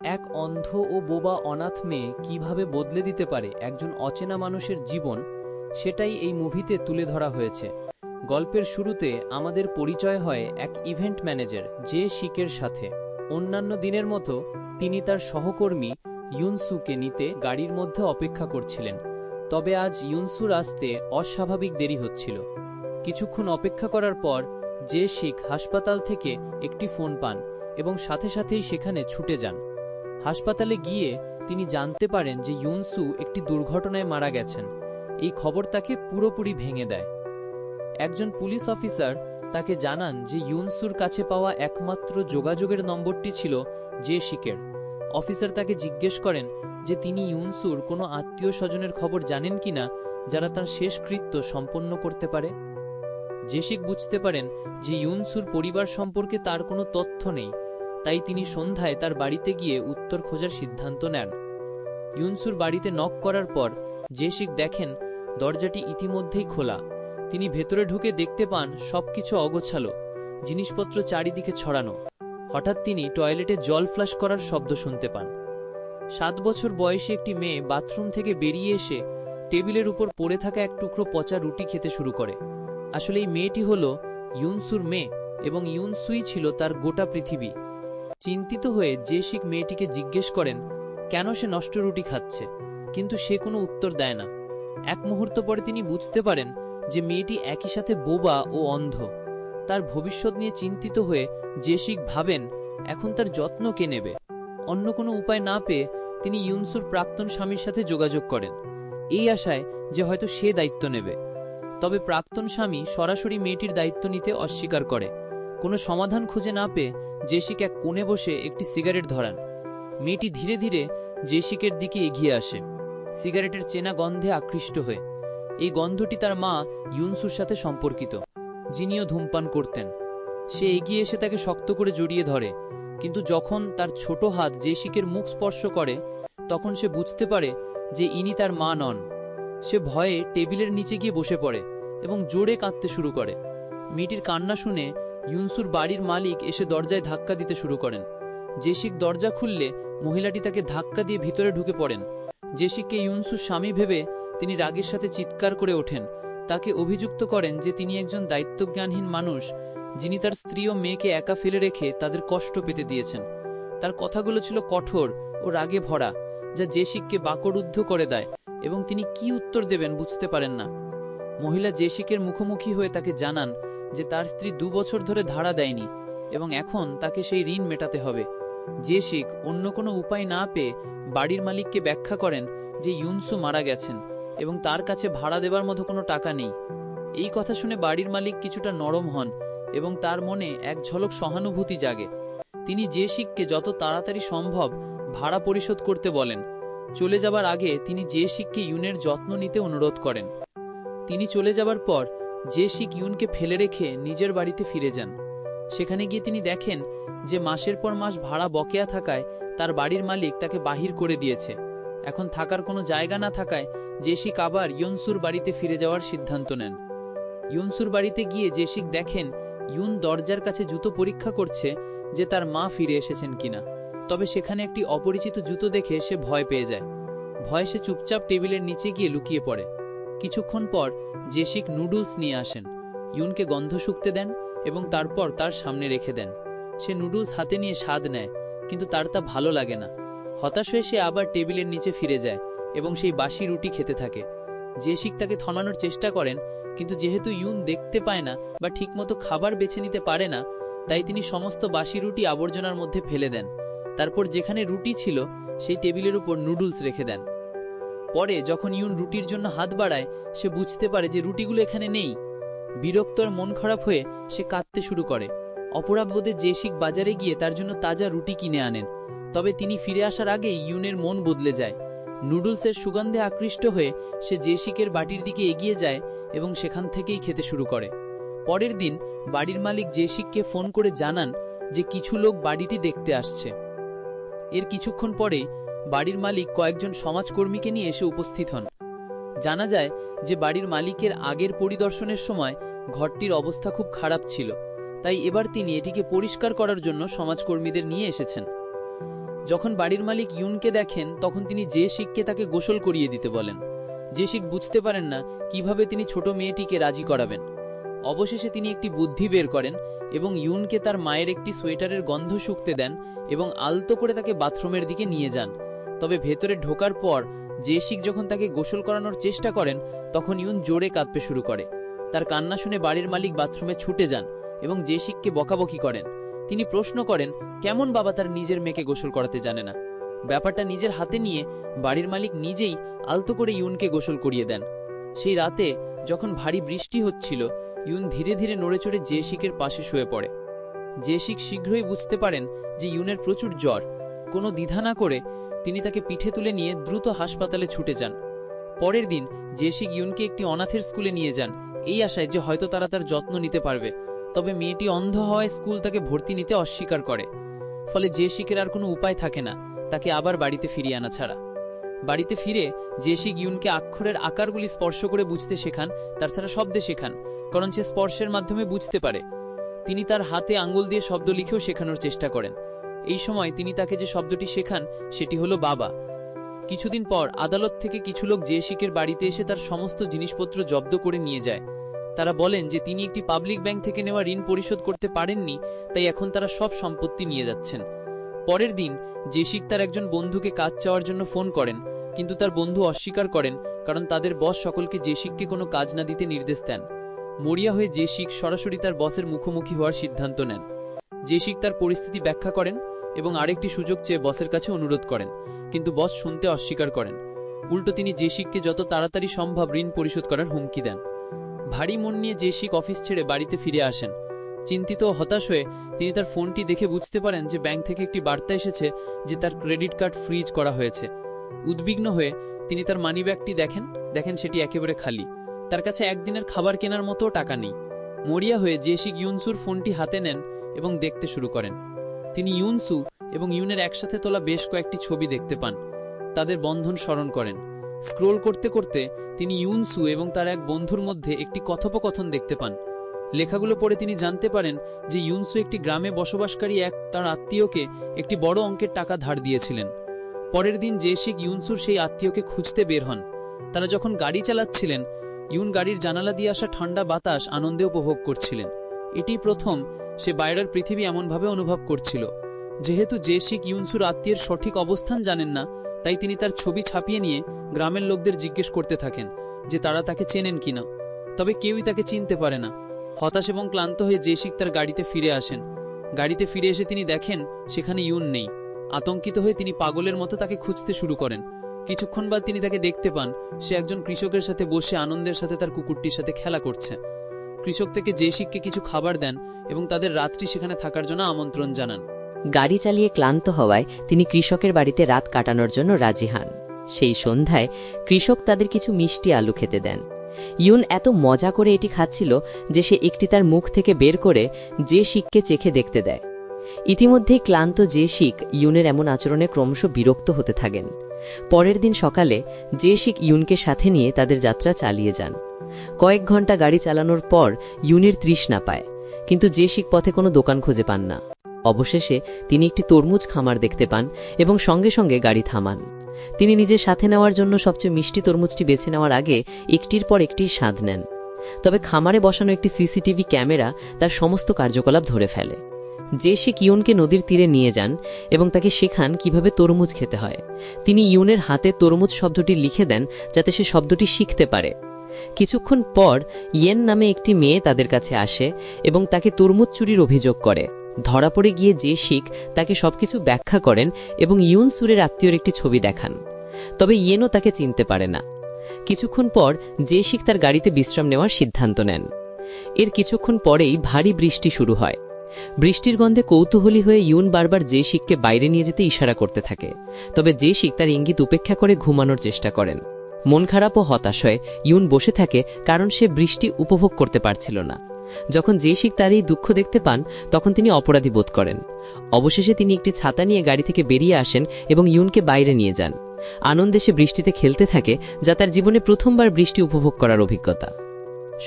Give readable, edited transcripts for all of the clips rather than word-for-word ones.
এক অন্ধ ও বোবা অনাথ মেয়ে কিভাবে বদলে দিতে পারে একজন অচেনা মানুষের জীবন, সেটাই এই মুভিতে তুলে ধরা হয়েছে। গল্পের শুরুতে আমাদের পরিচয় হয় এক ইভেন্ট ম্যানেজার জে শিকের সাথে। অন্যান্য দিনের মতো তিনি তার সহকর্মী ইউনসুকে নিতে গাড়ির মধ্যে অপেক্ষা করছিলেন। তবে আজ ইউনসুর আসতে অস্বাভাবিক দেরি হচ্ছিল। কিছুক্ষণ অপেক্ষা করার পর জে শিক হাসপাতাল থেকে একটি ফোন পান এবং সাথে সাথেই সেখানে ছুটে যান। হাসপাতালে গিয়ে তিনি জানতে পারেন যে ইউনসু একটি দুর্ঘটনায় মারা গেছেন। এই খবর তাকে পুরোপুরি ভেঙে দেয়। একজন পুলিশ অফিসার তাকে জানান যে ইউনসুর কাছে পাওয়া একমাত্র যোগাযোগের নম্বরটি ছিল জে শিকের। অফিসার তাকে জিজ্ঞেস করেন যে তিনি ইউনসুর কোনো আত্মীয় স্বজনের খবর জানেন কিনা যারা তার শেষ কৃত্য সম্পন্ন করতে পারে। জেসিক বুঝতে পারেন যে ইউনসুর পরিবার সম্পর্কে তার কোনো তথ্য নেই, তাই তিনি সন্ধ্যায় তার বাড়িতে গিয়ে উত্তর খোঁজার সিদ্ধান্ত নেন। ইউনসুর বাড়িতে নক করার পর জেসিক দেখেন দরজাটি ইতিমধ্যেই খোলা। তিনি ভেতরে ঢুকে দেখতে পান সবকিছু অগোছালো, জিনিসপত্র চারিদিকে ছড়ানো। হঠাৎ তিনি টয়লেটে জল ফ্লাশ করার শব্দ শুনতে পান। 7 বছর বয়সী একটি মেয়ে বাথরুম থেকে বেরিয়ে এসে টেবিলের উপর পড়ে থাকা এক টুকরো পচা রুটি খেতে শুরু করে। আসলে এই মেয়েটি হল ইউনসুর মেয়ে এবং ইউনসুই ছিল তার গোটা পৃথিবী। চিন্তিত হয়ে জেসিক মেয়েটিকে জিজ্ঞেস করেন কেন সে নষ্ট রুটি খাচ্ছে, কিন্তু সে কোনো উত্তর দেয় না। এক মুহূর্ত পরে তিনি বুঝতে পারেন যে মেয়েটি একই সাথে বোবা ও অন্ধ। তার ভবিষ্যৎ নিয়ে চিন্তিত হয়ে জেসিক ভাবেন এখন তার যত্ন কে নেবে। অন্য কোনো উপায় না পেয়ে তিনি ইউনসুর প্রাক্তন স্বামীর সাথে যোগাযোগ করেন, এই আশায় যে হয়তো সে দায়িত্ব নেবে। তবে প্রাক্তন স্বামী সরাসরি মেয়েটির দায়িত্ব নিতে অস্বীকার করে। কোনো সমাধান খুঁজে না পেয়ে জেসিক এক কোণে বসে একটি সিগারেট ধরান। মেয়েটি ধীরে ধীরে জেসিকের দিকে এগিয়ে আসে, সিগারেটের চেনা গন্ধে আকৃষ্ট হয়ে। এই গন্ধটি তার মা ইউনসুর সাথে সম্পর্কিত, যিনিও ধূমপান করতেন। সে এগিয়ে এসে তাকে শক্ত করে জড়িয়ে ধরে, কিন্তু যখন তার ছোট হাত জেসিকের মুখ স্পর্শ করে তখন সে বুঝতে পারে যে ইনি তার মা নন। সে ভয়ে টেবিলের নিচে গিয়ে বসে পড়ে এবং জোরে কাঁদতে শুরু করে। মেয়েটির কান্না শুনে ইউনসুর বাড়ির মালিক এসে দরজায় ধাক্কা দিতে শুরু করেন। জেসিক দরজা খুললে মহিলাটি তাকে ধাক্কা দিয়ে ভিতরে ঢুকে পড়েন। জেসিককে ইউনসুর স্বামী ভেবে তিনি রাগের সাথে চিৎকার করে ওঠেন। তাকে অভিযুক্ত করেন যে তিনি একজন দায়িত্বজ্ঞানহীন মানুষ, যিনি তার স্ত্রী ও মেয়েকে একা ফেলে রেখে তাদের কষ্ট পেতে দিয়েছেন। তার কথাগুলো ছিল কঠোর ও রাগে ভরা, যা জেসিককে বাকরুদ্ধ করে দেয় এবং তিনি কি উত্তর দেবেন বুঝতে পারেন না। মহিলা জেসিকের মুখোমুখি হয়ে তাকে জানান যে তার স্ত্রী 2 বছর ধরে ধারা দেয়নি এবং এখন তাকে সেই ঋণ মেটাতে হবে। জেসিক অন্য কোনো উপায় না পেয়ে বাড়ির মালিককে ব্যাখ্যা করেন যে ইউনসু মারা গেছেন এবং তার কাছে ভাড়া দেবার মতো কোনো টাকা নেই। এই কথা শুনে বাড়ির মালিক কিছুটা নরম হন এবং তার মনে এক ঝলক সহানুভূতি জাগে। তিনি জেসিককে যত তাড়াতাড়ি সম্ভব ভাড়া পরিশোধ করতে বলেন। চলে যাবার আগে তিনি জেসিককে ইউনের যত্ন নিতে অনুরোধ করেন। তিনি চলে যাবার পর জেসিক ইউনকে ফেলে রেখে নিজের বাড়িতে ফিরে যান। সেখানে গিয়ে তিনি দেখেন যে মাসের পর মাস ভাড়া বকেয়া থাকায় তার বাড়ির মালিক তাকে বাহির করে দিয়েছে। এখন থাকার কোনো জায়গা না থাকায় জেসিক আবার ইউনসুর বাড়িতে ফিরে যাওয়ার সিদ্ধান্ত নেন। ইউনসুর বাড়িতে গিয়ে জেসিক দেখেন ইউন দরজার কাছে জুতো পরীক্ষা করছে যে তার মা ফিরে এসেছেন কিনা। তবে সেখানে একটি অপরিচিত জুতো দেখে সে ভয় পেয়ে যায়। ভয়ে সে চুপচাপ টেবিলের নিচে গিয়ে লুকিয়ে পড়ে। কিছুক্ষণ পর জেসিক নুডলস নিয়ে আসেন, ইউনকে গন্ধ শুকতে দেন এবং তারপর তার সামনে রেখে দেন। সে নুডলস হাতে নিয়ে স্বাদ নেয়, কিন্তু তার তা ভালো লাগে না। হতাশ হয়ে সে আবার টেবিলের নিচে ফিরে যায় এবং সেই বাসি রুটি খেতে থাকে। জেসিক তাকে থামানোর চেষ্টা করেন, কিন্তু যেহেতু ইউন দেখতে পায় না বা ঠিকমতো খাবার বেছে নিতে পারে না, তাই তিনি সমস্ত বাসি রুটি আবর্জনার মধ্যে ফেলে দেন। তারপর যেখানে রুটি ছিল সেই টেবিলের উপর নুডলস রেখে দেন। পরে যখন ইউন রুটির জন্য হাত বাড়ায় সে বুঝতে পারে যে রুটিগুলো এখানে নেই। বিরক্ত আর মন খারাপ হয়ে সে কাঁদতে শুরু করে। অপরাধবোধে জেসিক বাজারে গিয়ে তার জন্য তাজা রুটি কিনে আনেন। তবে তিনি ফিরে আসার আগেই ইউনের মন বদলে যায়। নুডলসের সুগন্ধে আকৃষ্ট হয়ে সে জেসিকের বাটির দিকে এগিয়ে যায় এবং সেখান থেকেই খেতে শুরু করে। পরের দিন বাড়ির মালিক জেসিককে ফোন করে জানান যে কিছু লোক বাড়িটি দেখতে আসছে। এর কিছুক্ষণ পরে বাড়ির মালিক কয়েকজন সমাজকর্মীকে নিয়ে এসে উপস্থিত হন। জানা যায় যে বাড়ির মালিকের আগের পরিদর্শনের সময় ঘরটির অবস্থা খুব খারাপ ছিল, তাই এবার তিনি এটিকে পরিষ্কার করার জন্য সমাজকর্মীদের নিয়ে এসেছেন। যখন বাড়ির মালিক ইউনকে দেখেন তখন তিনি জে-শিককে তাকে গোসল করিয়ে দিতে বলেন। জে-শিক বুঝতে পারেন না কিভাবে তিনি ছোট মেয়েটিকে রাজি করাবেন। অবশেষে তিনি একটি বুদ্ধি বের করেন এবং ইউনকে তার মায়ের একটি সোয়েটারের গন্ধ শুঁকতে দেন এবং আলতো করে তাকে বাথরুমের দিকে নিয়ে যান। তবে ভেতরে ঢোকার পর জে-শিক যখন তাকে গোসল করানোর চেষ্টা করেন তখন ইউন জোরে কাঁদতে শুরু করে। তার কান্না শুনে বাড়ির মালিক বাথরুমে ছুটে যান এবং জে-শিককে বকাবকি করেন। তিনি প্রশ্ন করেন কেমন বাবা তার নিজের মেয়েকে গোসল করাতে জানে না। ব্যাপারটা নিজের হাতে নিয়ে বাড়ির মালিক নিজেই আলতো করে ইউনকে গোসল করিয়ে দেন। সেই রাতে যখন ভারী বৃষ্টি হচ্ছিল, ইউন ধীরে ধীরে নড়ে চড়ে জে-শিকের পাশে শুয়ে পড়ে। জে-শিক শীঘ্রই বুঝতে পারেন যে ইউনের প্রচুর জ্বর। কোনো দ্বিধা না করে তিনি তাকে পিঠে তুলে নিয়ে দ্রুত হাসপাতালে ছুটে যান। পরের দিন জে-শিক ইউনকে একটি অনাথের স্কুলে নিয়ে যান, এই আশায় যে হয়তো তারা তার যত্ন নিতে পারবে। তবে মেয়েটি অন্ধ হওয়ায় স্কুল তাকে ভর্তি নিতে অস্বীকার করে। ফলে জে-শিকের আর কোনো উপায় থাকে না তাকে আবার বাড়িতে ফিরিয়ে আনা ছাড়া। বাড়িতে ফিরে জে-শিক ইউনকে অক্ষরের আকারগুলি স্পর্শ করে বুঝতে শেখান, তার ছাড়া শব্দে শেখান, কারণ সে স্পর্শের মাধ্যমে বুঝতে পারে। তিনি তার হাতে আঙ্গুল দিয়ে শব্দ লিখেও শেখানোর চেষ্টা করেন। এই সময় তিনি তাকে যে শব্দটি শেখান সেটি হলো বাবা। কিছুদিন পর আদালত থেকে কিছু লোক জে-শিকের বাড়িতে এসে তার সমস্ত জিনিসপত্র জব্দ করে নিয়ে যায়। তারা বলেন যে তিনি একটি পাবলিক ব্যাংক থেকে নেওয়া ঋণ পরিশোধ করতে পারেননি, তাই এখন তারা সব সম্পত্তি নিয়ে যাচ্ছেন। পরের দিন জে-শিক তার একজন বন্ধুকে কাজ চাওয়ার জন্য ফোন করেন, কিন্তু তার বন্ধু অস্বীকার করেন কারণ তাদের বস সকলকে জে-শিককে কোনো কাজ না দিতে নির্দেশ দেন। মরিয়া হয়ে জে-শিক সরাসরি তার বসের মুখোমুখি হওয়ার সিদ্ধান্ত নেন। জে-শিক তার পরিস্থিতি ব্যাখ্যা করেন এবং আরেকটি সুযোগ চেয়ে বসের কাছে অনুরোধ করেন, কিন্তু বস শুনতে অস্বীকার করেন। উল্টো তিনি জে-শিককে যত তাড়াতাড়ি সম্ভব ঋণ পরিশোধ করার হুমকি দেন। ভারী মন নিয়ে জে-শিক অফিস ছেড়ে বাড়িতে ফিরে আসেন। চিন্তিত ও হতাশ হয়ে তিনি তার ফোনটি দেখে বুঝতে পারেন যে ব্যাংক থেকে একটি বার্তা এসেছে যে তার ক্রেডিট কার্ড ফ্রিজ করা হয়েছে। উদ্বিগ্ন হয়ে তিনি তার মানিব্যাগটি দেখেন সেটি একেবারে খালি। তার কাছে একদিনের খাবার কেনার মতো টাকা নেই। মরিয়া হয়ে জে-শিক ইউনসুর ফোনটি হাতে নেন এবং দেখতে শুরু করেন। তিনি ইউনসু এবং ইউনের একসাথে তোলা বেশ কয়েকটি ছবি দেখতে পান। তাদের বন্ধন স্মরণ করেন। স্ক্রোল করতে করতে তিনি ইউনসু এবং তার এক বন্ধুর মধ্যে একটি কথোপকথন দেখতে পান। লেখাগুলো পড়ে তিনি জানতে পারেন যে ইউনসু একটি গ্রামে বসবাসকারী তার আত্মীয়কে একটি বড় অঙ্কের টাকা ধার দিয়েছিলেন। পরের দিন জে-শিক ইউনসুর সেই আত্মীয়কে খুঁজতে বের হন। তারা যখন গাড়ি চালাচ্ছিলেন, ইউন গাড়ির জানালা দিয়ে আসা ঠান্ডা বাতাস আনন্দে উপভোগ করছিলেন। এটি প্রথম সে বাইরের পৃথিবী এমনভাবে অনুভব করছিল। যেহেতু জে-শিক ইউনসুর আত্মীয়ের সঠিক অবস্থান জানেন না, তাই তিনি তার ছবি ছাপিয়ে নিয়ে গ্রামের লোকদের জিজ্ঞেস করতে থাকেন যে তারা তাকে চেনেন কিনা। তবে কেউই তাকে চিনতে পারে না। হতাশ এবং ক্লান্ত হয়ে জে-শিক তার গাড়িতে ফিরে আসেন। গাড়িতে ফিরে এসে তিনি দেখেন সেখানে ইউন নেই। আতঙ্কিত হয়ে তিনি পাগলের মতো তাকে খুঁজতে শুরু করেন। কিছুক্ষণ বাদ তিনি তাকে দেখতে পান, সে একজন কৃষকের সাথে বসে আনন্দের সাথে তার কুকুরটির সাথে খেলা করছে। কৃষক থেকে জে-শিককে কিছু খাবার দেন এবং তাদের রাত্রি সেখানে থাকার জন্য আমন্ত্রণ জানান। গাড়ি চালিয়ে ক্লান্ত হওয়ায় তিনি কৃষকের বাড়িতে রাত কাটানোর জন্য রাজি হন। সেই সন্ধ্যায় কৃষক তাদের কিছু মিষ্টি আলু খেতে দেন। ইউন এত মজা করে এটি খাচ্ছিল যে সে একটি তার মুখ থেকে বের করে জে-শিককে চেখে দেখতে দেয়। ইতিমধ্যেই ক্লান্ত জে-শিক ইউনের এমন আচরণে ক্রমশ বিরক্ত হতে থাকেন। পরের দিন সকালে জে-শিক ইউনকে সাথে নিয়ে তাদের যাত্রা চালিয়ে যান। কয়েক ঘন্টা গাড়ি চালানোর পর ইউনের তৃষ্ণা পায়, কিন্তু জে-শিক পথে কোনো দোকান খুঁজে পান না। অবশেষে তিনি একটি তরমুজ খামার দেখতে পান এবং সঙ্গে সঙ্গে গাড়ি থামান। তিনি নিজের সাথে নেওয়ার জন্য সবচেয়ে মিষ্টি তরমুজটি বেছে নেওয়ার আগে একটির পর একটি স্বাদ নেন। তবে খামারে বসানো একটি সিসিটিভি ক্যামেরা তার সমস্ত কার্যকলাপ ধরে ফেলে। জে-শিক ইউনকে নদীর তীরে নিয়ে যান এবং তাকে শেখান কিভাবে তরমুজ খেতে হয়। তিনি ইউনের হাতে তরমুজ শব্দটি লিখে দেন যাতে সে শব্দটি শিখতে পারে। কিছুক্ষণ পর ইয়েন নামে একটি মেয়ে তাদের কাছে আসে এবং তাকে তরমুজ চুরির অভিযোগ করে। ধরা পড়ে গিয়ে জে-শিক তাকে সবকিছু ব্যাখ্যা করেন এবং ইউনসুরের আত্মীয়র একটি ছবি দেখান। তবে ইয়েনও তাকে চিনতে পারে না। কিছুক্ষণ পর জে-শিক তার গাড়িতে বিশ্রাম নেওয়ার সিদ্ধান্ত নেন। এর কিছুক্ষণ পরেই ভারী বৃষ্টি শুরু হয়। বৃষ্টির গন্ধে কৌতূহলী হয়ে ইউন বারবার জে-শিককে বাইরে নিয়ে যেতে ইশারা করতে থাকে। তবে জে-শিক তার ইঙ্গিত উপেক্ষা করে ঘুমানোর চেষ্টা করেন। মন খারাপ ও হতাশ হয়ে ইউন বসে থাকে কারণ সে বৃষ্টি উপভোগ করতে পারছিল না। যখন জে-শিক তার এই দুঃখ দেখতে পান তখন তিনি অপরাধী বোধ করেন। অবশেষে তিনি একটি ছাতা নিয়ে গাড়ি থেকে বেরিয়ে আসেন এবং ইউনকে বাইরে নিয়ে যান। আনন্দে সে বৃষ্টিতে খেলতে থাকে, যা তার জীবনে প্রথমবার বৃষ্টি উপভোগ করার অভিজ্ঞতা।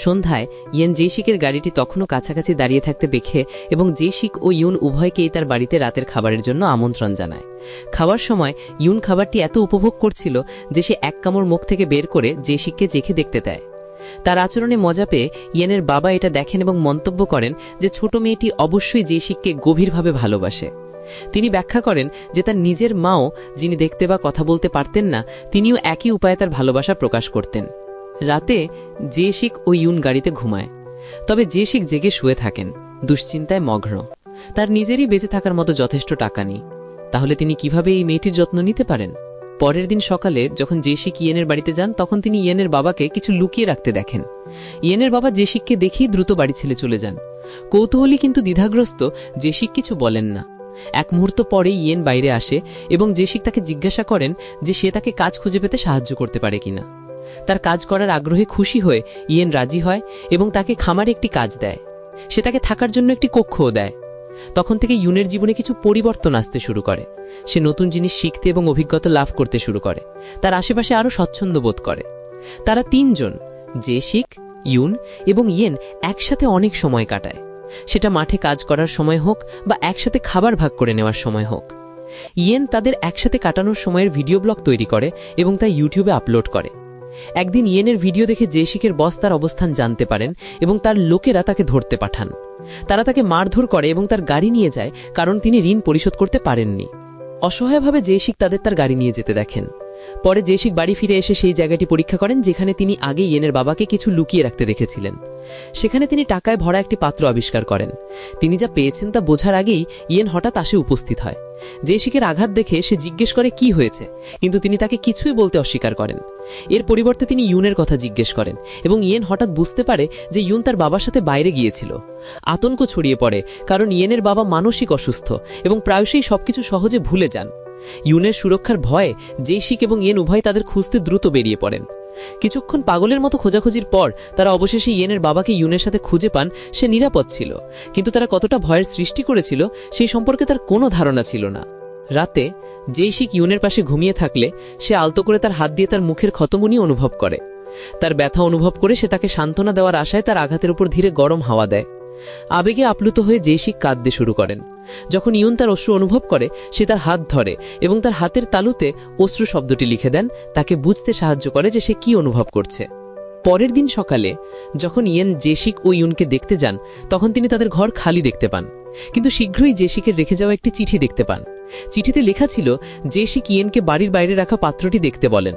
সন্ধ্যায় ইয়েন জেসিকের গাড়িটি তখনও কাছাকাছি দাঁড়িয়ে থাকতে দেখে এবং জেসিক ও ইউন উভয়কেই তার বাড়িতে রাতের খাবারের জন্য আমন্ত্রণ জানায়। খাওয়ার সময় ইউন খাবারটি এত উপভোগ করছিল যে সে এক কামড় মুখ থেকে বের করে জেসিককে চেখে দেখতে দেয়। তার আচরণে মজা পেয়ে ইয়েনের বাবা এটা দেখেন এবং মন্তব্য করেন যে ছোট মেয়েটি অবশ্যই জেসিককে গভীরভাবে ভালোবাসে। তিনি ব্যাখ্যা করেন যে তার নিজের মাও, যিনি দেখতে বা কথা বলতে পারতেন না, তিনিও একই উপায়ে তার ভালোবাসা প্রকাশ করতেন। রাতে জেসিক ও ইউন গাড়িতে ঘুমায়, তবে জেসিক জেগে শুয়ে থাকেন, দুশ্চিন্তায় মগ্ন। তার নিজেরই বেঁচে থাকার মতো যথেষ্ট টাকা নেই, তাহলে তিনি কিভাবে এই মেয়েটির যত্ন নিতে পারেন? পরের দিন সকালে যখন জেসিক ইয়েনের বাড়িতে যান তখন তিনি ইয়েনের বাবাকে কিছু লুকিয়ে রাখতে দেখেন। ইয়েনের বাবা জেসিককে দেখেই দ্রুত বাড়ি ছেড়ে চলে যান। কৌতূহলী কিন্তু দ্বিধাগ্রস্ত জেসিক কিছু বলেন না। এক মুহূর্ত পরে ইয়েন বাইরে আসে এবং জেসিক তাকে জিজ্ঞাসা করেন যে সে তাকে কাজ খুঁজে পেতে সাহায্য করতে পারে কিনা। তার কাজ করার আগ্রহে খুশি হয়ে ইয়েন রাজি হয় এবং তাকে খামারে একটি কাজ দেয়। সে তাকে থাকার জন্য একটি কক্ষও দেয়। তখন থেকে ইউনের জীবনে কিছু পরিবর্তন আসতে শুরু করে। সে নতুন জিনিস শিখতে এবং অভিজ্ঞতা লাভ করতে শুরু করে। তার আশেপাশে আরও স্বচ্ছন্দ বোধ করে। তারা তিনজন, জেসিক, ইউন এবং ইয়েন, একসাথে অনেক সময় কাটায়। সেটা মাঠে কাজ করার সময় হোক বা একসাথে খাবার ভাগ করে নেওয়ার সময় হোক। ইয়েন তাদের একসাথে কাটানোর সময়ের ভিডিও ব্লগ তৈরি করে এবং তা ইউটিউবে আপলোড করে। একদিন ইয়েনের ভিডিও দেখে জেসিকের বস তার অবস্থান জানতে পারেন এবং তার লোকেরা তাকে ধরতে পাঠান। তারা তাকে মারধর করে এবং তার গাড়ি নিয়ে যায়, কারণ তিনি ঋণ পরিশোধ করতে পারেননি। অসহায়ভাবে জেসিক তার গাড়ি নিয়ে যেতে দেখেন। পরে জেসিক বাড়ি ফিরে এসে সেই জায়গাটি পরীক্ষা করেন যেখানে তিনি আগে ইয়েনের বাবাকে কিছু লুকিয়ে রাখতে দেখেছিলেন। সেখানে তিনি টাকায় ভরা একটি পাত্র আবিষ্কার করেন। তিনি যা পেয়েছেন তা বোঝার আগেই ইয়েন হঠাৎ আসে উপস্থিত হয়। জেসিকের আঘাত দেখে সে জিজ্ঞেস করে কি হয়েছে, কিন্তু তিনি তাকে কিছুই বলতে অস্বীকার করেন। এর পরিবর্তে তিনি ইউনের কথা জিজ্ঞেস করেন এবং ইয়েন হঠাৎ বুঝতে পারে যে ইউন তার বাবার সাথে বাইরে গিয়েছিল। আতঙ্ক ছড়িয়ে পড়ে, কারণ ইয়েনের বাবা মানসিক অসুস্থ এবং প্রায়শই সবকিছু সহজে ভুলে যান। ইউনের সুরক্ষার ভয়ে জেসিক এবং ইয়েন উভয় তাদের খুঁজতে দ্রুত বেরিয়ে পড়েন। কিছুক্ষণ পাগলের মতো খোঁজাখুঁজির পর তারা অবশেষে ইয়েনের বাবাকে ইউনের সাথে খুঁজে পান। সে নিরাপদ ছিল, কিন্তু তারা কতটা ভয়ের সৃষ্টি করেছিল সেই সম্পর্কে তার কোনো ধারণা ছিল না। রাতে জেসিক ইউনের পাশে ঘুমিয়ে থাকলে সে আলতো করে তার হাত দিয়ে তার মুখের ক্ষতমুনি অনুভব করে। তার ব্যথা অনুভব করে সে তাকে সান্ত্বনা দেওয়ার আশায় তার আঘাতের উপর ধীরে গরম হাওয়া দেয়। আবেগে আপ্লুত হয়ে জেসিক কাঁদতে শুরু করেন। যখন ইউন তার অশ্রু অনুভব করে সে তার হাত ধরে এবং তার হাতের তালুতে অশ্রু শব্দটি লিখে দেন, তাকে বুঝতে সাহায্য করে যে সে কি অনুভব করছে। পরের দিন সকালে যখন ইয়েন জেসিক ও ইউনকে দেখতে যান তখন তিনি তাদের ঘর খালি দেখতে পান, কিন্তু শীঘ্রই জেসিকের রেখে যাওয়া একটি চিঠি দেখতে পান। চিঠিতে লেখা ছিল জেসিক ইয়েনকে বাড়ির বাইরে রাখা পাত্রটি দেখতে বলেন।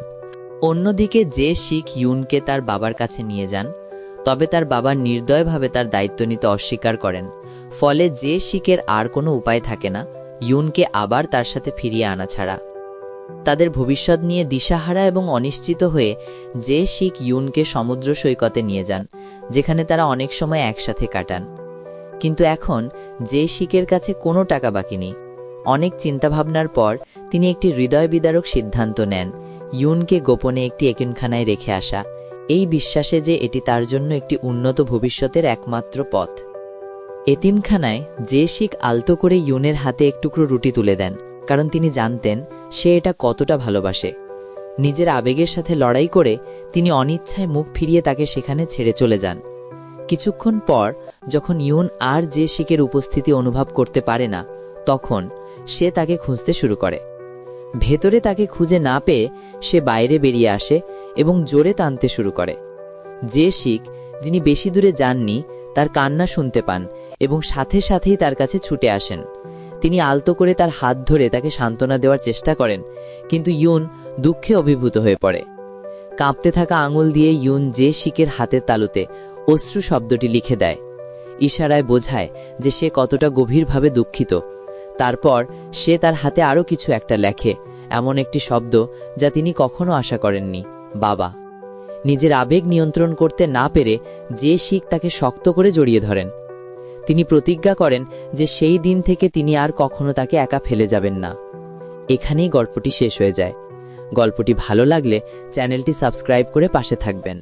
অন্যদিকে জেসিক ইউনকে তার বাবার কাছে নিয়ে যান, তবে তার বাবা নির্দয়ভাবে তার দায়িত্ব নিতে অস্বীকার করেন। ফলে জেসিকের আর কোনো উপায় থাকে না ইউনকে আবার তার সাথে ফিরিয়ে আনা ছাড়া। তাদের ভবিষ্যৎ নিয়ে দিশাহারা এবং অনিশ্চিত হয়ে জেসিক ইউনকে সমুদ্র সৈকতে নিয়ে যান, যেখানে তারা অনেক সময় একসাথে কাটান। কিন্তু এখন জেসিকের কাছে কোনো টাকা বাকি নেই। অনেক চিন্তাভাবনার পর তিনি একটি হৃদয় বিদারক সিদ্ধান্ত নেন, ইউনকে গোপনে একটি এতিমখানায় রেখে আসা, এই বিশ্বাসে যে এটি তার জন্য একটি উন্নত ভবিষ্যতের একমাত্র পথ। এতিমখানায় জেসিক আলতো করে ইউনের হাতে এক টুকরো রুটি তুলে দেন, কারণ তিনি জানতেন সে এটা কতটা ভালোবাসে। নিজের আবেগের সাথে লড়াই করে তিনি অনিচ্ছায় মুখ ফিরিয়ে তাকে সেখানে ছেড়ে চলে যান। কিছুক্ষণ পর যখন ইউন আর জেসিকের উপস্থিতি অনুভব করতে পারে না, তখন সে তাকে খুঁজতে শুরু করে। ভেতরে তাকে খুঁজে না পেয়ে সে বাইরে বেরিয়ে আসে এবং জোরে টানতে শুরু করে। জেসিক, যিনি বেশি দূরে যাননি, তার কান্না শুনতে পান এবং সাথে সাথেই তার কাছে ছুটে আসেন। তিনি আলতো করে তার হাত ধরে তাকে সান্ত্বনা দেওয়ার চেষ্টা করেন, কিন্তু ইউন দুঃখে অভিভূত হয়ে পড়ে। কাঁপতে থাকা আঙুল দিয়ে ইউন জেসিকের হাতের তালুতে অশ্রু শব্দটি লিখে দেয়, ইশারায় বোঝায় যে সে কতটা গভীরভাবে দুঃখিত। তারপর সে তার হাতে আরও কিছু একটা লেখে, এমন একটি শব্দ যা তিনি কখনো আশা করেননি, বাবা। নিজের আবেগ নিয়ন্ত্রণ করতে না পেরে জেসিক তাকে শক্ত করে জড়িয়ে ধরেন। তিনি প্রতিজ্ঞা করেন যে সেই দিন থেকে তিনি আর কখনো তাকে একা ফেলে যাবেন না। এখানেই গল্পটি শেষ হয়ে যায়। গল্পটি ভালো লাগলে চ্যানেলটি সাবস্ক্রাইব করে পাশে থাকবেন।